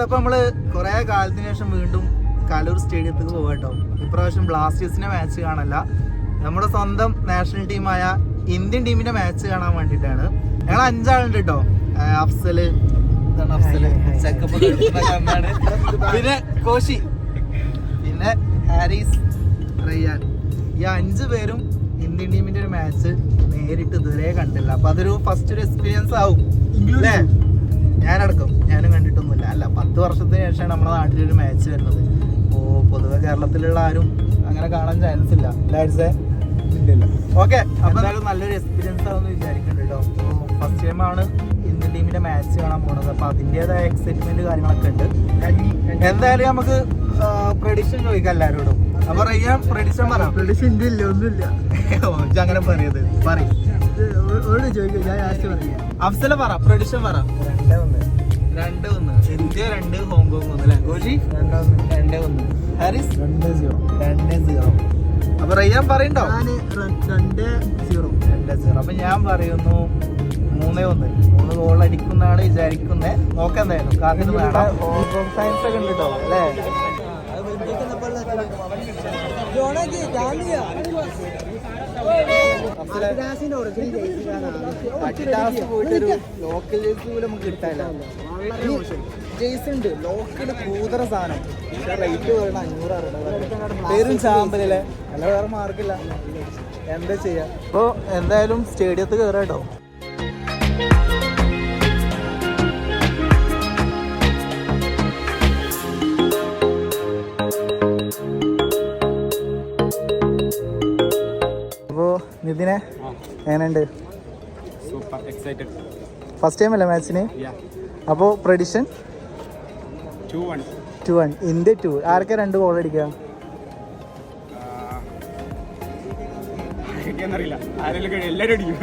അപ്പൊ നമ്മള് കുറെ കാലത്തിന് ശേഷം വീണ്ടും കലൂർ സ്റ്റേഡിയത്തിലേക്ക് പോകട്ടോ. ഇപ്രാവശ്യം ബ്ലാസ്റ്റേഴ്സിന്റെ മാച്ച് കാണല്ല, നമ്മുടെ സ്വന്തം നാഷണൽ ടീമായ ഇന്ത്യൻ ടീമിന്റെ മാച്ച് കാണാൻ വേണ്ടിയിട്ടാണ്. ഞങ്ങൾ 5 ആളുണ്ട് കേട്ടോ. അഫ്സല്, പിന്നെ കോശി, പിന്നെ ഹാരിസ്, റയ്യാൻ. ഈ 5 പേരും ഇന്ത്യൻ ടീമിന്റെ ഒരു മാച്ച് നേരിട്ട് ഇതുവരെ കണ്ടില്ല. അപ്പൊ അതൊരു ഫസ്റ്റ് ഒരു എക്സ്പീരിയൻസ് ആവും അല്ലേ? ഞാനും കണ്ടിട്ടൊന്നുമില്ല. അല്ല, 10 വർഷത്തിന് ശേഷമാണ് നമ്മുടെ നാട്ടിലൊരു മാച്ച് വരുന്നത്. അപ്പോൾ പൊതുവെ കേരളത്തിലുള്ള ആരും അങ്ങനെ കാണാൻ ചാൻസ് ഇല്ല. ഓക്കെ, അപ്പൊ എന്തായാലും നല്ലൊരു എക്സ്പീരിയൻസ് ആവുമെന്ന് വിചാരിക്കുന്നുണ്ട് കേട്ടോ. അപ്പോൾ ഫസ്റ്റ് ടൈമാണ് ഇന്ത്യൻ ടീമിന്റെ മാച്ച് കാണാൻ പോകുന്നത്. അപ്പൊ അതിൻ്റെതായ എക്സൈറ്റ്മെന്റ് കാര്യങ്ങളൊക്കെ ഉണ്ട്. എന്തായാലും നമുക്ക് പ്രഡിക്ഷൻ ചോദിക്കാം എല്ലാവരോടും. അപ്പൊ റയ്യാൻ പ്രഡിക്ഷൻ പറയാം. പ്രഡിക്ഷൻ ഇല്ല, ഒന്നുമില്ല. അങ്ങനെ പറയത് പറയും. അഫ്സല പറ, പ്രഡിക്ഷൻ പറ. 2-1 ഇന്ത്യ 2 ഹോങ്കോങ് 1 അല്ലേ കോശി? 2-1 ഹാരിസ് 2-0. അപ്പൊ റയ്യാൻ പറയണ്ടോ? 2-0. അപ്പൊ ഞാൻ പറയുന്നു 3-1. 3 ഗോൾ അടിക്കുന്നതാണ് വിചാരിക്കുന്നത്. നോക്കാം എന്തായാലും. കാരണം ഹോങ്കോങ് സയൻസ് ഒക്കെ ഉണ്ട് കേട്ടോ അല്ലേ? ലോക്കൽ ജേഴ്സി പോലും നമുക്ക് കിട്ടാനില്ല. ജേഴ്സി ഉണ്ട് ലോക്കല് കൂതറ സാധനം. പക്ഷെ റേറ്റ് പറയണം 500 പേരും ചാമ്പലല്ലേ, അല്ല വേറെ മാർക്കില്ല. എന്താ ചെയ്യാ? അപ്പൊ എന്തായാലും സ്റ്റേഡിയത്തിൽ കയറാം കേട്ടോ. നിതിനെ എങ്ങനെയുണ്ട്? Super excited. ഫസ്റ്റ് ടൈം അല്ലേ മാച്ചിന്? അപ്പോൾ പ്രഡിക്ഷൻ 2-1 ഇന്ത്യ 2. ആരൊക്കെ 2 ഗോൾ അടിക്കുക? അറിയില്ല, ആരെങ്കിലും എല്ലാവരും അടിക്കും.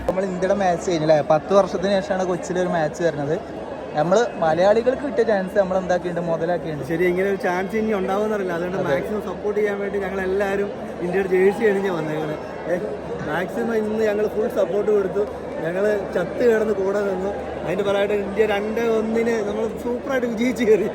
നമ്മൾ ഇന്ത്യയുടെ മാച്ച് കഴിഞ്ഞല്ലേ 10 വർഷത്തിന് ശേഷമാണ് കൊച്ചിയിൽ ഒരു മാച്ച് വരുന്നത്. നമ്മള് മലയാളികൾക്ക് കിട്ടിയ ചാൻസ് നമ്മൾ എന്താക്കിയിട്ടുണ്ട്, മുതലാക്കിയിട്ടുണ്ട്. ശരി, ഇങ്ങനെ ഒരു ചാൻസ് ഇനി ഉണ്ടാവുമെന്നറിയില്ല. അതുകൊണ്ട് മാക്സിമം സപ്പോർട്ട് ചെയ്യാൻ വേണ്ടി ഞങ്ങൾ എല്ലാവരും ഇന്ത്യയുടെ ജേഴ്സി അണിഞ്ഞ് വന്നേക്കണേ. മാക്സിമം ഇന്ന് ഞങ്ങൾ ഫുൾ സപ്പോർട്ട് കൊടുത്തു. ഞങ്ങൾ ചത്ത് കിടന്ന് കൂടെ നിന്നു. അതിൻ്റെ പറയായിട്ട് ഇന്ത്യ 2-1 നമ്മൾ സൂപ്പറായിട്ട് വിജയിച്ച് കയറി.